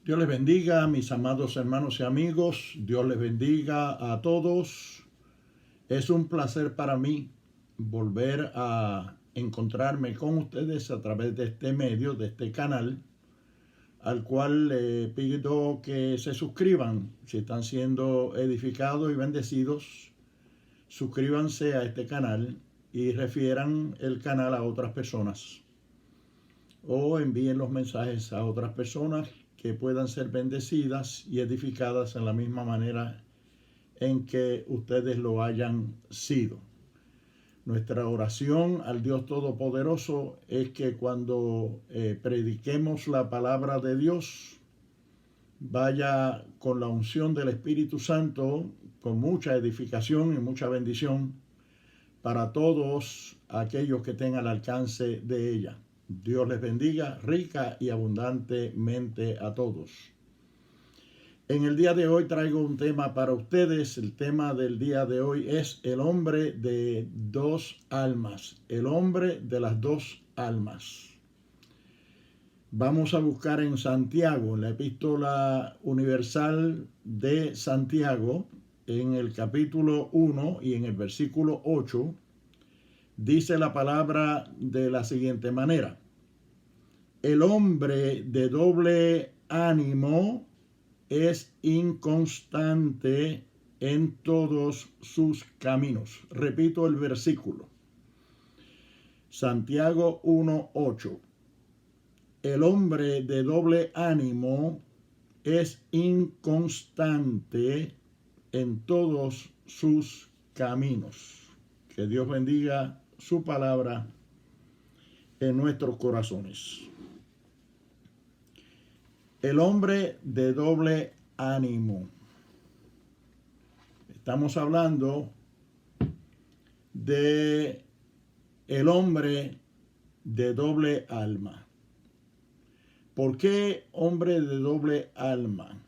Dios les bendiga, mis amados hermanos y amigos. Dios les bendiga a todos. Es un placer para mí volver a encontrarme con ustedes a través de este medio, de este canal, al cual le pido que se suscriban. Si están siendo edificados y bendecidos, suscríbanse a este canal y refieran el canal a otras personas, o envíen los mensajes a otras personas que puedan ser bendecidas y edificadas en la misma manera en que ustedes lo hayan sido. Nuestra oración al Dios Todopoderoso es que cuando prediquemos la palabra de Dios, vaya con la unción del Espíritu Santo, con mucha edificación y mucha bendición para todos aquellos que tengan el alcance de ella. Dios les bendiga rica y abundantemente a todos. En el día de hoy traigo un tema para ustedes. El tema del día de hoy es el hombre de dos almas. El hombre de las dos almas. Vamos a buscar en Santiago, en la Epístola Universal de Santiago, en el capítulo 1 y en el versículo 8, dice la palabra de la siguiente manera: el hombre de doble ánimo es inconstante en todos sus caminos. Repito el versículo. Santiago 1:8. El hombre de doble ánimo es inconstante en todos sus caminos. Que Dios bendiga su palabra en nuestros corazones. El hombre de doble ánimo. Estamos hablando de el hombre de doble alma. ¿Por qué hombre de doble alma?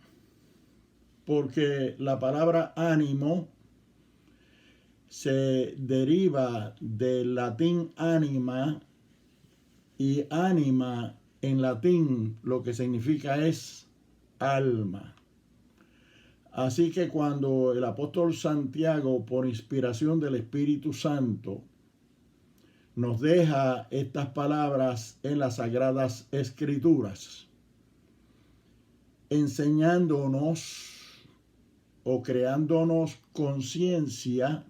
Porque la palabra ánimo se deriva del latín anima, y ánima en latín lo que significa es alma. Así que cuando el apóstol Santiago, por inspiración del Espíritu Santo, nos deja estas palabras en las Sagradas Escrituras, enseñándonos o creándonos conciencia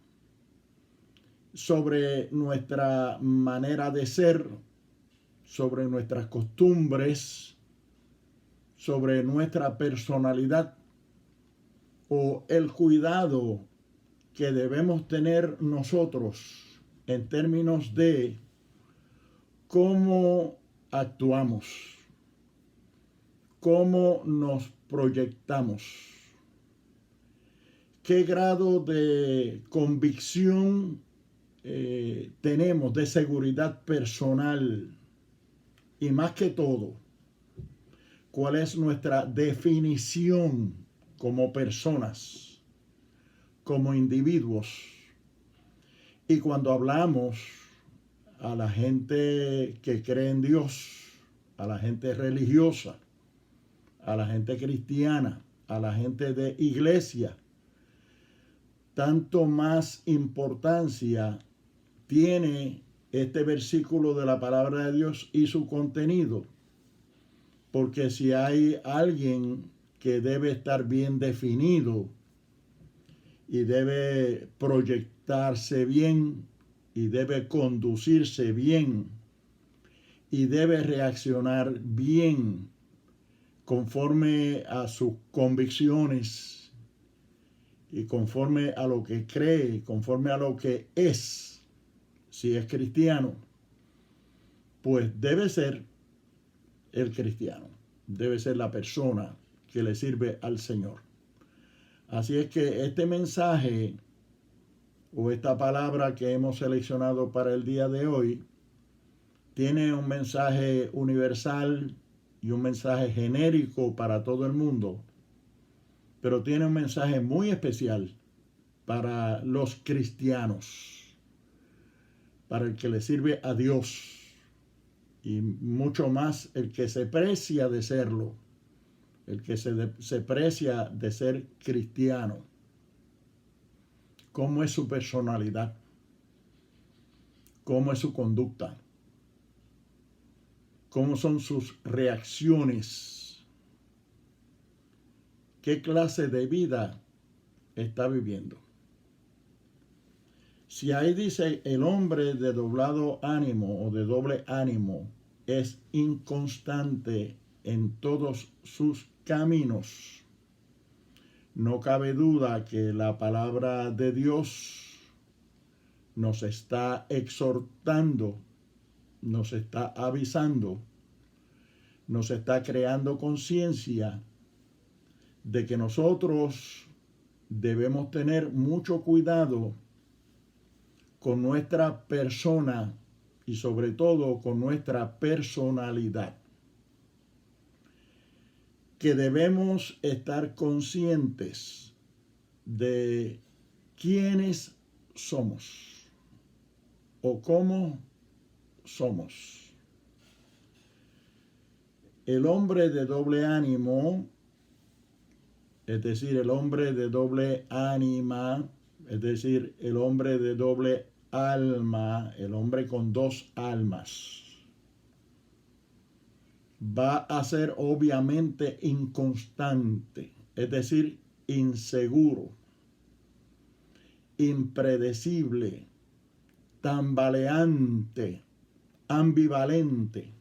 sobre nuestra manera de ser, sobre nuestras costumbres, sobre nuestra personalidad, o el cuidado que debemos tener nosotros en términos de cómo actuamos, cómo nos proyectamos, qué grado de convicción tenemos, de seguridad personal, y más que todo, cuál es nuestra definición como personas, como individuos. Y cuando hablamos a la gente que cree en Dios, a la gente religiosa, a la gente cristiana, a la gente de iglesia, tanto más importancia tiene este versículo de la palabra de Dios y su contenido. Porque si hay alguien que debe estar bien definido y debe proyectarse bien y debe conducirse bien y debe reaccionar bien conforme a sus convicciones y conforme a lo que cree, conforme a lo que es, si es cristiano, pues debe ser el cristiano, debe ser la persona que le sirve al Señor. Así es que este mensaje o esta palabra que hemos seleccionado para el día de hoy tiene un mensaje universal y un mensaje genérico para todo el mundo, pero tiene un mensaje muy especial para los cristianos, para el que le sirve a Dios, y mucho más el que se precia de serlo, el que se precia de ser cristiano. ¿Cómo es su personalidad? ¿Cómo es su conducta? ¿Cómo son sus reacciones? ¿Qué clase de vida está viviendo? Si ahí dice el hombre de doblado ánimo o de doble ánimo es inconstante en todos sus caminos, no cabe duda que la palabra de Dios nos está exhortando, nos está avisando, nos está creando conciencia de que nosotros debemos tener mucho cuidado con nuestra persona y sobre todo con nuestra personalidad. Que debemos estar conscientes de quiénes somos o cómo somos. El hombre de doble ánimo, es decir, el hombre de doble ánima, es decir, el hombre de doble alma, el hombre con dos almas, va a ser obviamente inconstante, es decir, inseguro, impredecible, tambaleante, ambivalente.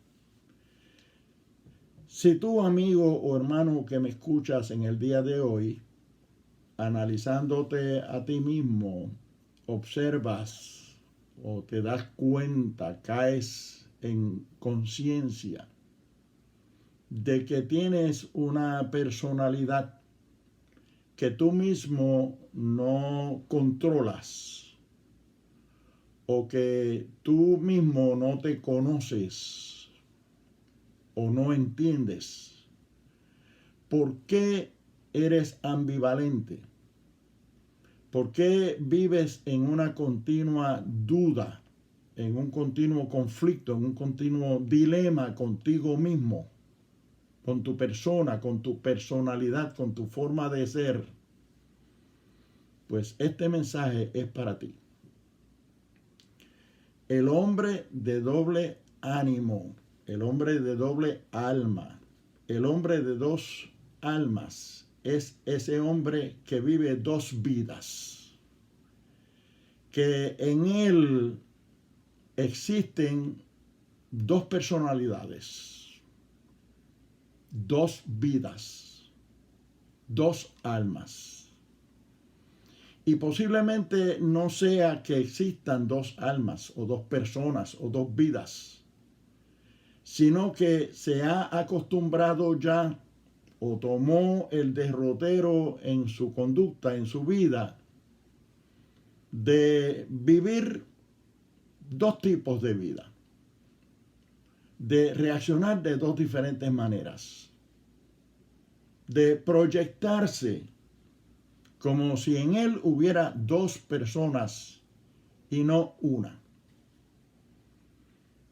Si tú, amigo o hermano que me escuchas en el día de hoy, analizándote a ti mismo, observas o te das cuenta, caes en conciencia de que tienes una personalidad que tú mismo no controlas o que tú mismo no te conoces o no entiendes. ¿Por qué eres ambivalente? ¿Por qué vives en una continua duda, en un continuo conflicto, en un continuo dilema contigo mismo, con tu persona, con tu personalidad, con tu forma de ser? Pues este mensaje es para ti. El hombre de doble ánimo, el hombre de doble alma, el hombre de dos almas, es ese hombre que vive dos vidas, que en él existen dos personalidades, dos vidas, dos almas. Y posiblemente no sea que existan dos almas o dos personas o dos vidas, sino que se ha acostumbrado ya o tomó el derrotero en su conducta, en su vida, de vivir dos tipos de vida, de reaccionar de dos diferentes maneras, de proyectarse como si en él hubiera dos personas y no una.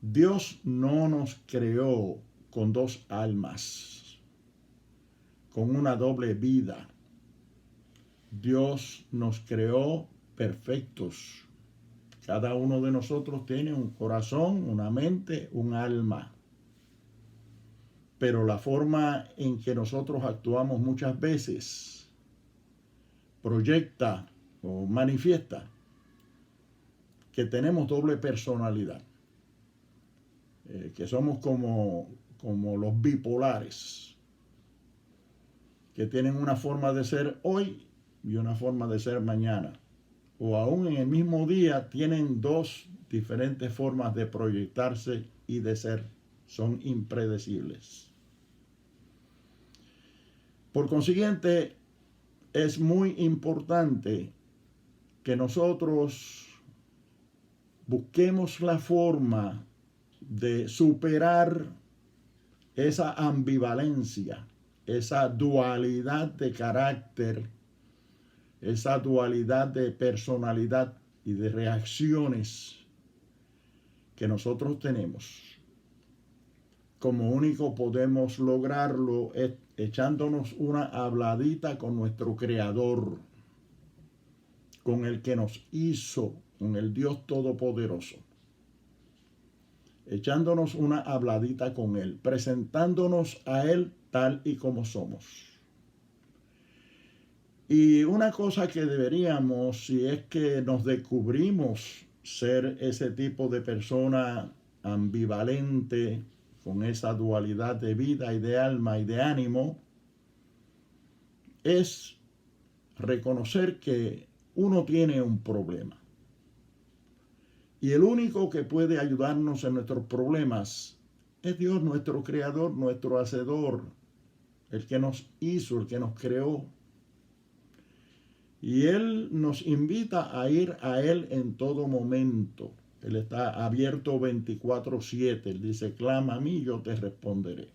Dios no nos creó con dos almas, con una doble vida. Dios nos creó perfectos. Cada uno de nosotros tiene un corazón, una mente, un alma. Pero la forma en que nosotros actuamos muchas veces proyecta o manifiesta que tenemos doble personalidad, que somos como los bipolares, que tienen una forma de ser hoy y una forma de ser mañana, o aún en el mismo día tienen dos diferentes formas de proyectarse y de ser. Son impredecibles. Por consiguiente, es muy importante que nosotros busquemos la forma de superar esa ambivalencia, esa dualidad de carácter, esa dualidad de personalidad y de reacciones que nosotros tenemos. Como único podemos lograrlo echándonos una habladita con nuestro Creador, con el que nos hizo, con el Dios Todopoderoso. Echándonos una habladita con Él, presentándonos a Él tal y como somos. Y una cosa que deberíamos, si es que nos descubrimos ser ese tipo de persona ambivalente, con esa dualidad de vida y de alma y de ánimo, es reconocer que uno tiene un problema. Y el único que puede ayudarnos en nuestros problemas es Dios, nuestro Creador, nuestro Hacedor, el que nos hizo, el que nos creó. Y Él nos invita a ir a Él en todo momento. Él está abierto 24/7. Él dice, clama a mí, yo te responderé.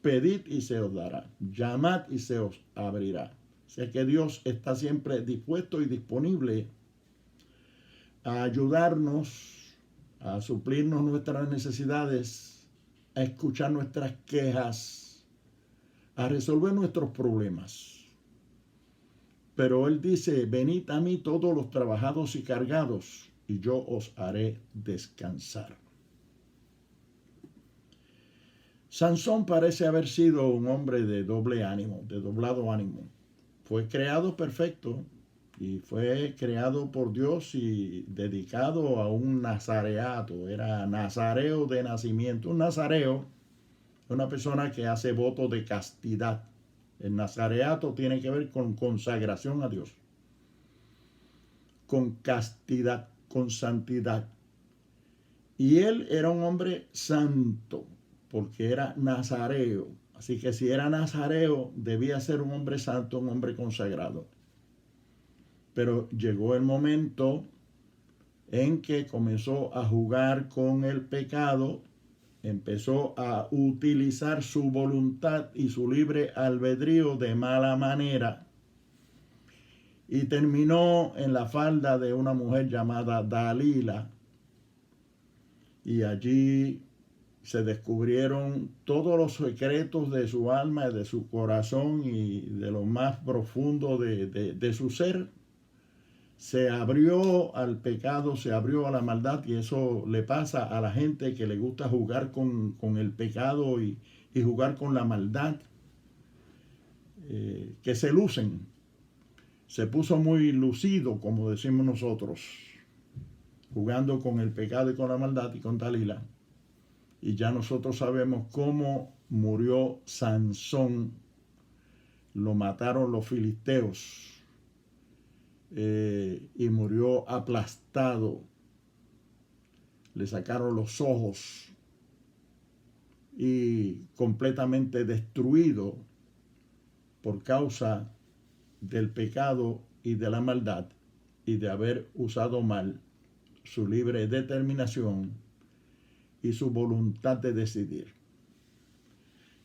Pedid y se os dará. Llamad y se os abrirá. O sea que Dios está siempre dispuesto y disponible a ayudarnos, a suplirnos nuestras necesidades, a escuchar nuestras quejas, a resolver nuestros problemas. Pero Él dice, venid a mí todos los trabajados y cargados, y yo os haré descansar. Sansón parece haber sido un hombre de doble ánimo, de doblado ánimo. Fue creado perfecto y fue creado por Dios y dedicado a un nazareato. Era nazareo de nacimiento. Un nazareo es una persona que hace voto de castidad. El nazareato tiene que ver con consagración a Dios, con castidad, con santidad. Y él era un hombre santo, porque era nazareo. Así que si era nazareo, debía ser un hombre santo, un hombre consagrado. Pero llegó el momento en que comenzó a jugar con el pecado, empezó a utilizar su voluntad y su libre albedrío de mala manera y terminó en la falda de una mujer llamada Dalila. Y allí se descubrieron todos los secretos de su alma y de su corazón y de lo más profundo de su ser. Se abrió al pecado, se abrió a la maldad, y eso le pasa a la gente que le gusta jugar con el pecado y jugar con la maldad, que se lucen. Se puso muy lucido, como decimos nosotros, jugando con el pecado y con la maldad y con Dalila. Y ya nosotros sabemos cómo murió Sansón. Lo mataron los filisteos. Y murió aplastado. Le sacaron los ojos y completamente destruido por causa del pecado y de la maldad y de haber usado mal su libre determinación y su voluntad de decidir.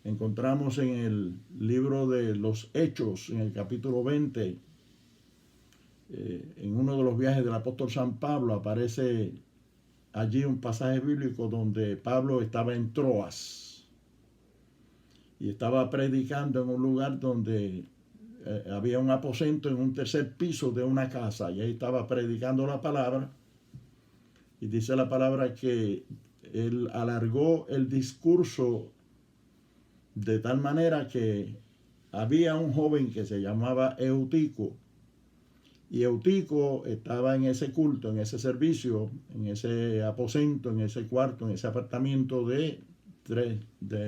Encontramos en el libro de los Hechos, en el capítulo 20, en uno de los viajes del apóstol San Pablo, aparece allí un pasaje bíblico donde Pablo estaba en Troas y estaba predicando en un lugar donde había un aposento en un tercer piso de una casa, y ahí estaba predicando la palabra. Y dice la palabra que él alargó el discurso de tal manera que había un joven que se llamaba Eutico, y Eutico estaba en ese culto, en ese servicio, en ese aposento, en ese cuarto, en ese apartamento de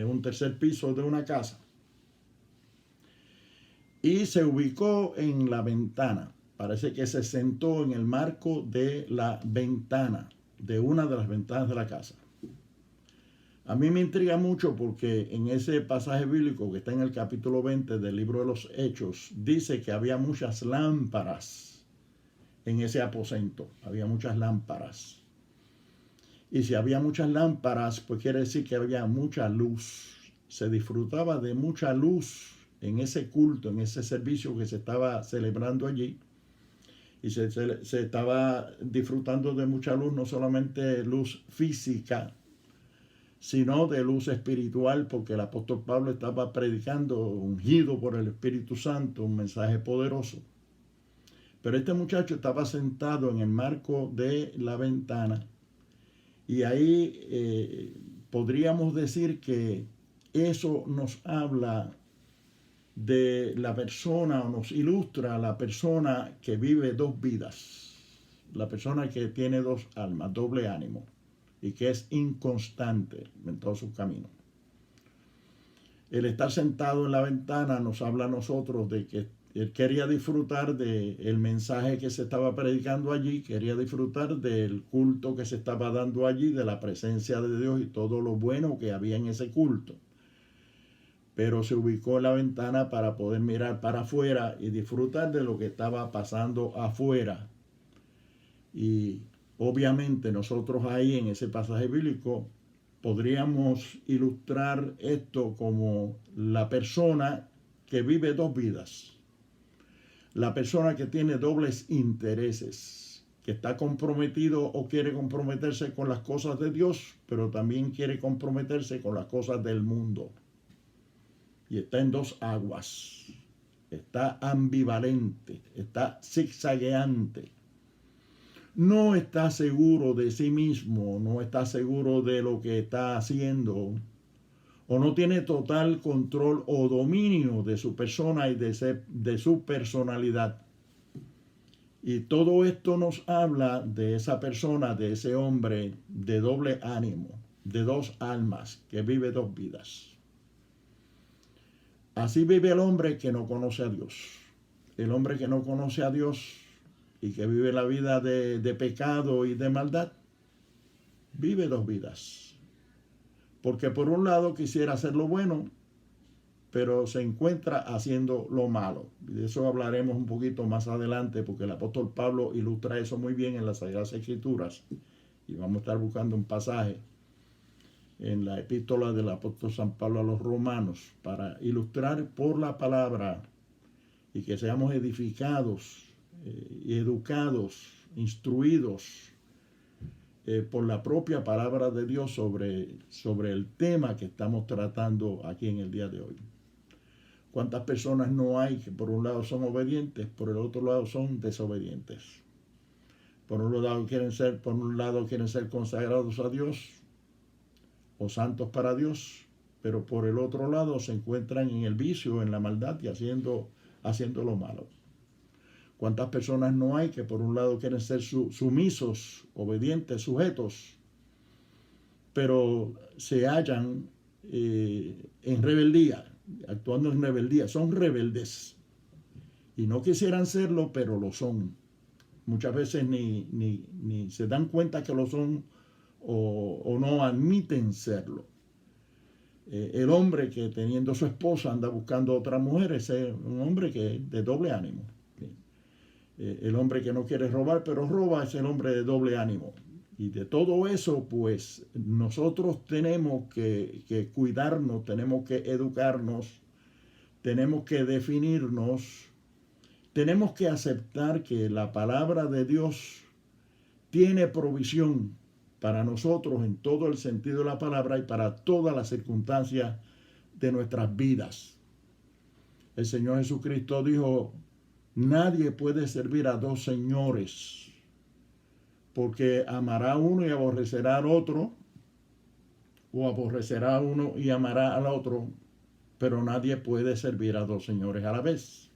un tercer piso de una casa. Y se ubicó en la ventana. Parece que se sentó en el marco de la ventana, de una de las ventanas de la casa. A mí me intriga mucho porque en ese pasaje bíblico que está en el capítulo 20 del libro de los Hechos, dice que había muchas lámparas en ese aposento. Había muchas lámparas. Y si había muchas lámparas, pues quiere decir que había mucha luz. Se disfrutaba de mucha luz en ese culto, en ese servicio que se estaba celebrando allí. Y se estaba disfrutando de mucha luz, no solamente luz física, sino de luz espiritual, porque el apóstol Pablo estaba predicando, ungido por el Espíritu Santo, un mensaje poderoso. Pero este muchacho estaba sentado en el marco de la ventana y ahí podríamos decir que eso nos habla de la persona, o nos ilustra a la persona que vive dos vidas, la persona que tiene dos almas, doble ánimo, y que es inconstante en todos sus caminos. El estar sentado en la ventana nos habla a nosotros de que él quería disfrutar del mensaje que se estaba predicando allí, quería disfrutar del culto que se estaba dando allí, de la presencia de Dios y todo lo bueno que había en ese culto. Pero se ubicó en la ventana para poder mirar para afuera y disfrutar de lo que estaba pasando afuera. Y obviamente nosotros ahí en ese pasaje bíblico podríamos ilustrar esto como la persona que vive dos vidas. La persona que tiene dobles intereses, que está comprometido o quiere comprometerse con las cosas de Dios, pero también quiere comprometerse con las cosas del mundo. Y está en dos aguas, está ambivalente, está zigzagueante. No está seguro de sí mismo, no está seguro de lo que está haciendo, o no tiene total control o dominio de su persona y de su personalidad. Y todo esto nos habla de esa persona, de ese hombre de doble ánimo, de dos almas, que vive dos vidas. Así vive el hombre que no conoce a Dios. El hombre que no conoce a Dios y que vive la vida de pecado y de maldad, vive dos vidas. Porque por un lado quisiera hacer lo bueno, pero se encuentra haciendo lo malo. Y de eso hablaremos un poquito más adelante, porque el apóstol Pablo ilustra eso muy bien en las Sagradas Escrituras. Y vamos a estar buscando un pasaje en la epístola del apóstol San Pablo a los Romanos para ilustrar por la palabra y que seamos edificados y educados, instruidos por la propia palabra de Dios sobre el tema que estamos tratando aquí en el día de hoy. ¿Cuántas personas no hay que por un lado son obedientes, por el otro lado son desobedientes? Por un lado quieren ser consagrados a Dios o santos para Dios, pero por el otro lado se encuentran en el vicio, en la maldad y haciendo lo malo. ¿Cuántas personas no hay que por un lado quieren ser sumisos, obedientes, sujetos, pero se hallan en rebeldía, actuando en rebeldía? Son rebeldes y no quisieran serlo, pero lo son. Muchas veces ni se dan cuenta que lo son o no admiten serlo. El hombre que teniendo su esposa anda buscando a otra mujer es un hombre que es de doble ánimo. El hombre que no quiere robar pero roba es el hombre de doble ánimo. Y de todo eso, pues nosotros tenemos que cuidarnos, tenemos que educarnos, tenemos que definirnos, tenemos que aceptar que la palabra de Dios tiene provisión para nosotros en todo el sentido de la palabra y para todas las circunstancias de nuestras vidas. El Señor Jesucristo dijo: nadie puede servir a dos señores, porque amará a uno y aborrecerá al otro, o aborrecerá a uno y amará al otro, pero nadie puede servir a dos señores a la vez.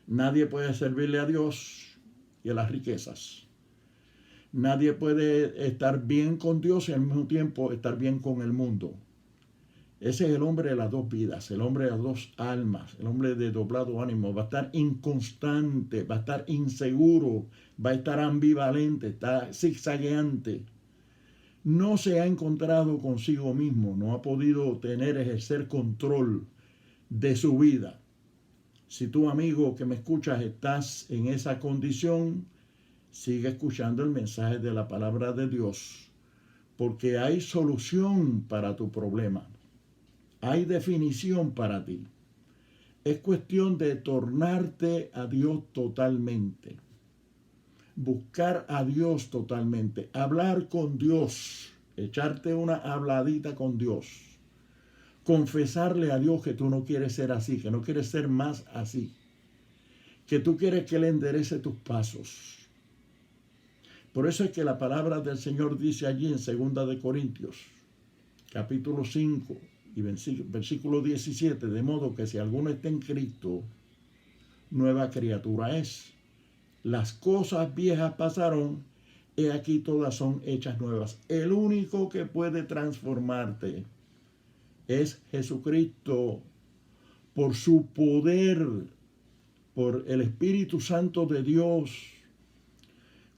Nadie puede servirle a Dios y a las riquezas. Nadie puede estar bien con Dios y al mismo tiempo estar bien con el mundo. Ese es el hombre de las dos vidas, el hombre de las dos almas, el hombre de doblado ánimo. Va a estar inconstante, va a estar inseguro, va a estar ambivalente, está zigzagueante. No se ha encontrado consigo mismo, no ha podido ejercer control de su vida. Si tú, amigo que me escuchas, estás en esa condición, sigue escuchando el mensaje de la palabra de Dios, porque hay solución para tu problema. Hay definición para ti. Es cuestión de tornarte a Dios totalmente. Buscar a Dios totalmente. Hablar con Dios echarte una habladita con Dios, confesarle a Dios que tú no quieres ser así, que no quieres ser más así, que tú quieres que Él enderece tus pasos. Por eso es que la palabra del Señor dice allí en 2 de Corintios, capítulo 5 y versículo 17, de modo que si alguno está en Cristo, nueva criatura es. Las cosas viejas pasaron, he aquí todas son hechas nuevas. El único que puede transformarte es Jesucristo por su poder, por el Espíritu Santo de Dios.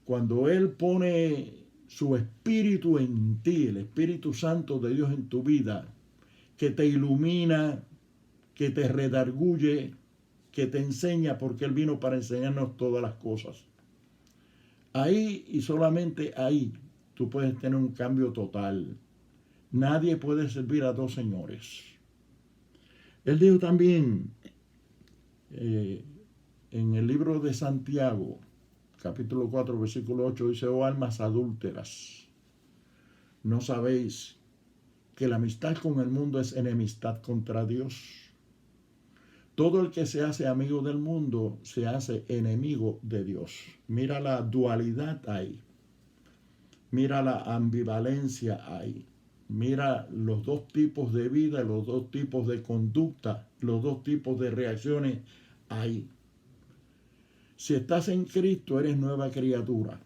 Cuando Él pone su Espíritu en ti, el Espíritu Santo de Dios en tu vida, que te ilumina, que te redarguye, que te enseña, porque Él vino para enseñarnos todas las cosas. Ahí y solamente ahí tú puedes tener un cambio total. Nadie puede servir a dos señores. Él dijo también en el libro de Santiago, capítulo 4, versículo 8, dice: oh almas adúlteras, ¿no sabéis que la amistad con el mundo es enemistad contra Dios? Todo el que se hace amigo del mundo se hace enemigo de Dios. Mira la dualidad ahí. Mira la ambivalencia ahí. Mira los dos tipos de vida, los dos tipos de conducta, los dos tipos de reacciones ahí. Si estás en Cristo, eres nueva criatura.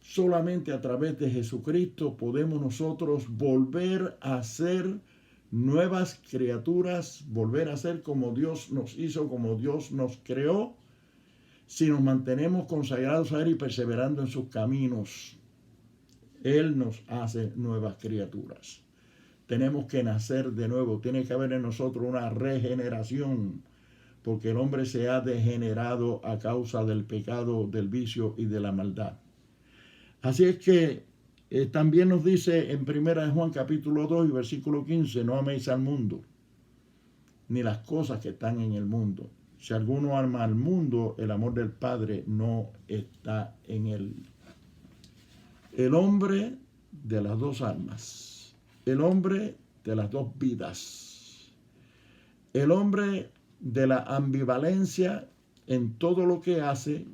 Solamente a través de Jesucristo podemos nosotros volver a ser nuevas criaturas, volver a ser como Dios nos hizo, como Dios nos creó, si nos mantenemos consagrados a Él y perseverando en sus caminos. Él nos hace nuevas criaturas. Tenemos que nacer de nuevo, tiene que haber en nosotros una regeneración, porque el hombre se ha degenerado a causa del pecado, del vicio y de la maldad. Así es que también nos dice en 1 Juan capítulo 2 y versículo 15, no améis al mundo, ni las cosas que están en el mundo. Si alguno ama al mundo, el amor del Padre no está en él. El hombre de las dos almas, el hombre de las dos vidas, el hombre de la ambivalencia en todo lo que hace,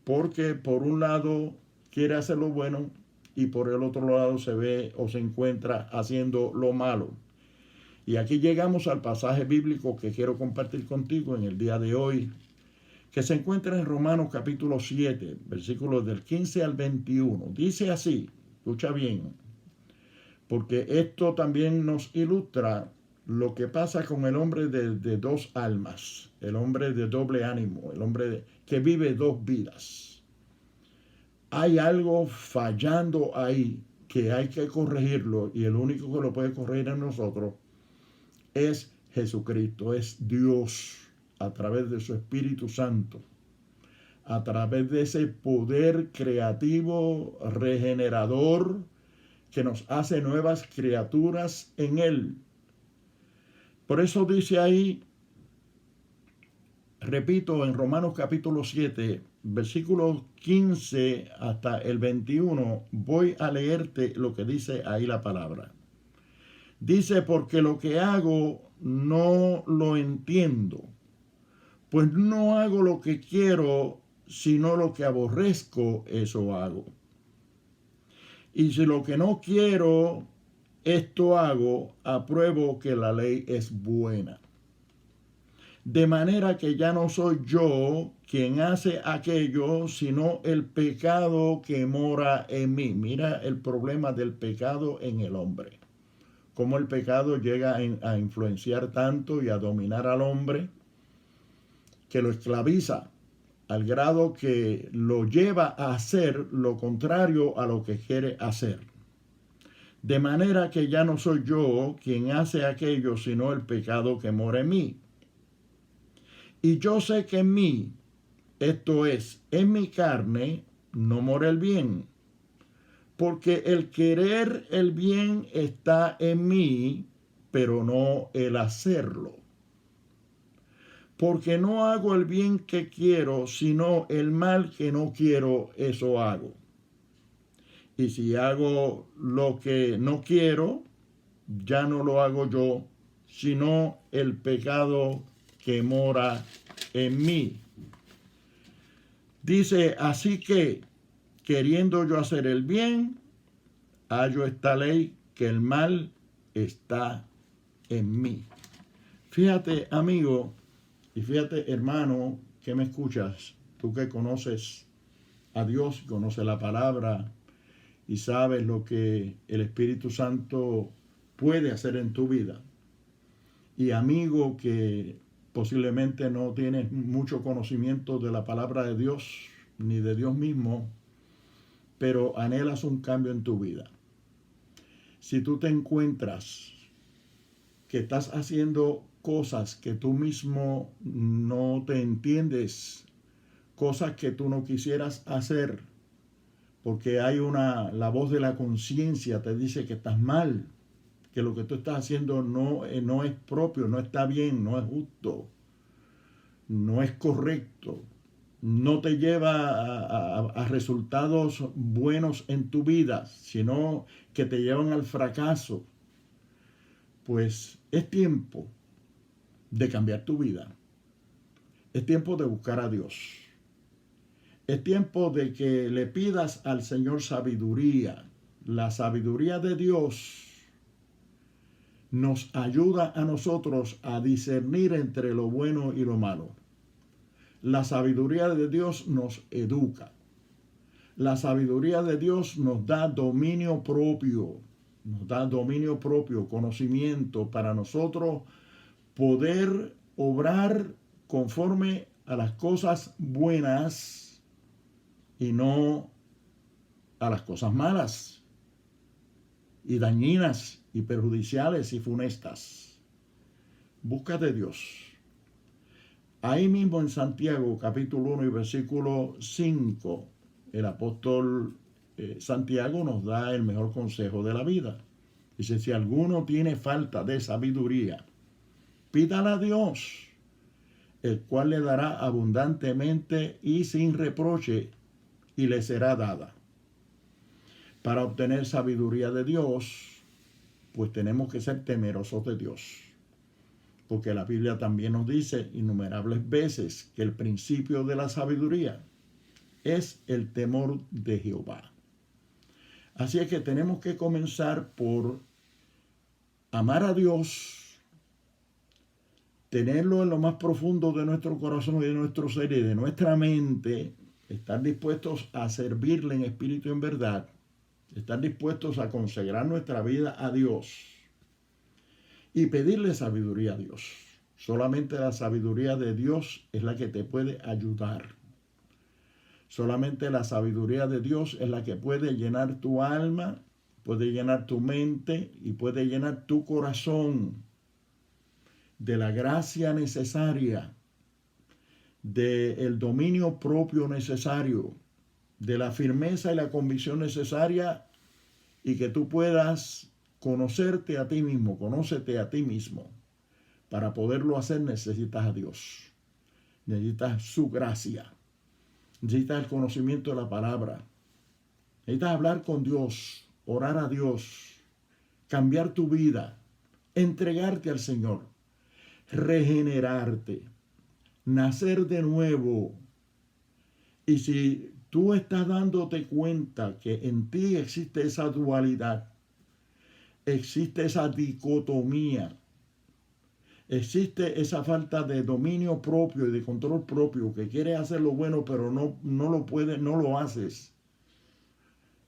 porque por un lado quiere hacer lo bueno y por el otro lado se ve o se encuentra haciendo lo malo. Y aquí llegamos al pasaje bíblico que quiero compartir contigo en el día de hoy, que se encuentra en Romanos capítulo 7, versículos del 15 al 21. Dice así, escucha bien, porque esto también nos ilustra lo que pasa con el hombre de dos almas, el hombre de doble ánimo, el hombre que vive dos vidas. Hay algo fallando ahí que hay que corregirlo, y el único que lo puede corregir en nosotros es Jesucristo, es Dios, a través de su Espíritu Santo, a través de ese poder creativo, regenerador, que nos hace nuevas criaturas en Él. Por eso dice ahí, repito, en Romanos capítulo 7, versículos 15 hasta el 21, voy a leerte lo que dice ahí la palabra. Dice: porque lo que hago no lo entiendo, pues no hago lo que quiero, sino lo que aborrezco, eso hago. Y si lo que no quiero, esto hago, apruebo que la ley es buena. De manera que ya no soy yo quien hace aquello, sino el pecado que mora en mí. Mira el problema del pecado en el hombre. Cómo el pecado llega a influenciar tanto y a dominar al hombre, que lo esclaviza al grado que lo lleva a hacer lo contrario a lo que quiere hacer. De manera que ya no soy yo quien hace aquello, sino el pecado que mora en mí. Y yo sé que en mí, esto es, en mi carne, no mora el bien. Porque el querer el bien está en mí, pero no el hacerlo. Porque no hago el bien que quiero, sino el mal que no quiero, eso hago. Y si hago lo que no quiero, ya no lo hago yo, sino el pecado que mora en mí. Dice, así que, queriendo yo hacer el bien, hallo esta ley, que el mal está en mí. Fíjate, amigo, y fíjate, hermano, que me escuchas, tú que conoces a Dios, conoces la palabra y sabes lo que el Espíritu Santo puede hacer en tu vida. Y amigo que posiblemente no tienes mucho conocimiento de la palabra de Dios ni de Dios mismo, pero anhelas un cambio en tu vida. Si tú te encuentras que estás haciendo cosas que tú mismo no te entiendes, cosas que tú no quisieras hacer, porque hay la voz de la conciencia te dice que estás mal, que lo que tú estás haciendo no es propio, no está bien, no es justo, no es correcto, no te lleva a resultados buenos en tu vida, sino que te llevan al fracaso. Pues es tiempo de cambiar tu vida. Es tiempo de buscar a Dios. Es tiempo de que le pidas al Señor sabiduría. La sabiduría de Dios nos ayuda a nosotros a discernir entre lo bueno y lo malo. La sabiduría de Dios nos educa. La sabiduría de Dios nos da dominio propio. Nos da dominio propio, conocimiento para nosotros poder obrar conforme a las cosas buenas y no a las cosas malas y dañinas y perjudiciales y funestas. Busca de Dios. Ahí mismo en Santiago, capítulo 1 y versículo 5, el apóstol Santiago nos da el mejor consejo de la vida. Dice, si alguno tiene falta de sabiduría, pídala a Dios, el cual le dará abundantemente y sin reproche, y le será dada. Para obtener sabiduría de Dios, pues tenemos que ser temerosos de Dios. Porque la Biblia también nos dice innumerables veces que el principio de la sabiduría es el temor de Jehová. Así es que tenemos que comenzar por amar a Dios, tenerlo en lo más profundo de nuestro corazón y de nuestro ser y de nuestra mente, estar dispuestos a servirle en espíritu y en verdad, estar dispuestos a consagrar nuestra vida a Dios y pedirle sabiduría a Dios. Solamente la sabiduría de Dios es la que te puede ayudar. Solamente la sabiduría de Dios es la que puede llenar tu alma, puede llenar tu mente y puede llenar tu corazón de la gracia necesaria, del dominio propio necesario, de la firmeza y la convicción necesaria, y que tú puedas conocerte a ti mismo, conócete a ti mismo. Para poderlo hacer necesitas a Dios, necesitas su gracia, necesitas el conocimiento de la palabra, necesitas hablar con Dios, orar a Dios, cambiar tu vida, entregarte al Señor, regenerarte, nacer de nuevo. Y si tú estás dándote cuenta que en ti existe esa dualidad, existe esa dicotomía, existe esa falta de dominio propio y de control propio, que quieres hacer lo bueno pero no lo puedes, no lo haces,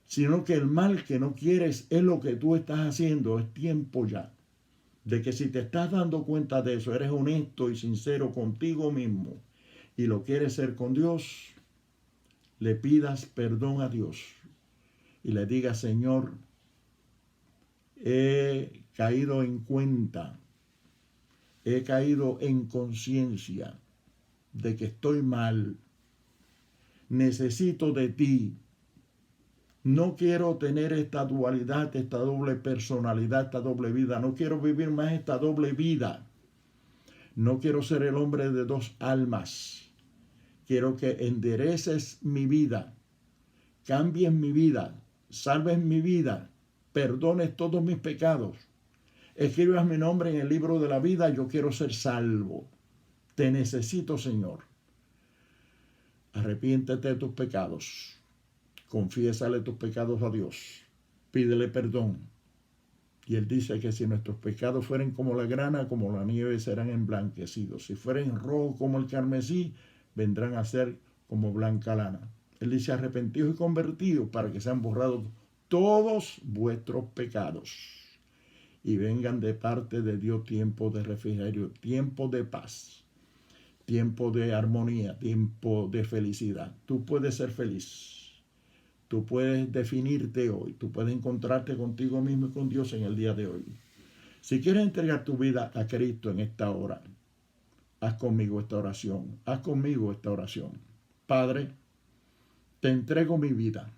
sino que el mal que no quieres es lo que tú estás haciendo, es tiempo ya de que si te estás dando cuenta de eso, eres honesto y sincero contigo mismo y lo quieres ser con Dios, le pidas perdón a Dios y le digas, Señor, he caído en cuenta, he caído en conciencia de que estoy mal, necesito de ti, no quiero tener esta dualidad, esta doble personalidad, esta doble vida, no quiero vivir más esta doble vida, no quiero ser el hombre de dos almas, quiero que endereces mi vida, cambies mi vida, salves mi vida, perdones todos mis pecados, escribas mi nombre en el libro de la vida. Yo quiero ser salvo. Te necesito, Señor. Arrepiéntete de tus pecados. Confiésale tus pecados a Dios. Pídele perdón. Y Él dice que si nuestros pecados fueren como la grana, como la nieve, serán emblanquecidos. Si fueren rojos como el carmesí, vendrán a ser como blanca lana. Él dice: arrepentidos y convertidos, para que sean borrados todos vuestros pecados y vengan de parte de Dios tiempo de refrigerio, tiempo de paz, tiempo de armonía, tiempo de felicidad. Tú puedes ser feliz. Tú puedes definirte hoy. Tú puedes encontrarte contigo mismo y con Dios en el día de hoy. Si quieres entregar tu vida a Cristo en esta hora, haz conmigo esta oración. Haz conmigo esta oración. Padre, te entrego mi vida.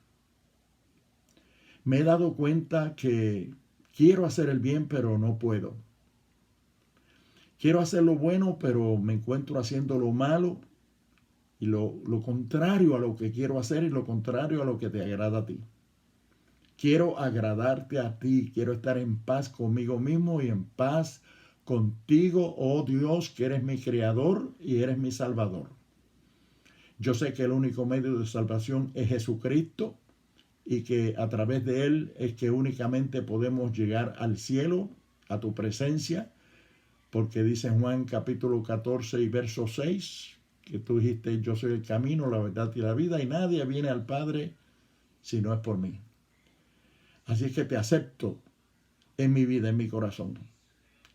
Me he dado cuenta que quiero hacer el bien, pero no puedo. Quiero hacer lo bueno, pero me encuentro haciendo lo malo y lo contrario a lo que quiero hacer y lo contrario a lo que te agrada a ti. Quiero agradarte a ti, quiero estar en paz conmigo mismo y en paz contigo, oh Dios, que eres mi creador y eres mi salvador. Yo sé que el único medio de salvación es Jesucristo y que a través de Él es que únicamente podemos llegar al cielo, a tu presencia, porque dice en Juan capítulo 14 y verso 6, que tú dijiste: yo soy el camino, la verdad y la vida, y nadie viene al Padre si no es por mí. Así es que te acepto en mi vida, en mi corazón.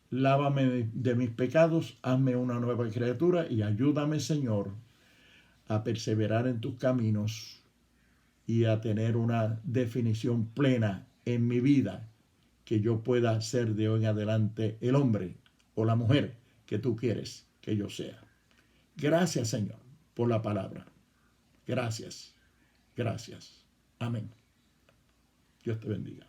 Lávame de mis pecados, hazme una nueva criatura y ayúdame, Señor, a perseverar en tus caminos y a tener una definición plena en mi vida, que yo pueda ser de hoy en adelante el hombre o la mujer que tú quieres que yo sea. Gracias, Señor, por la palabra. Gracias. Gracias. Amén. Dios te bendiga.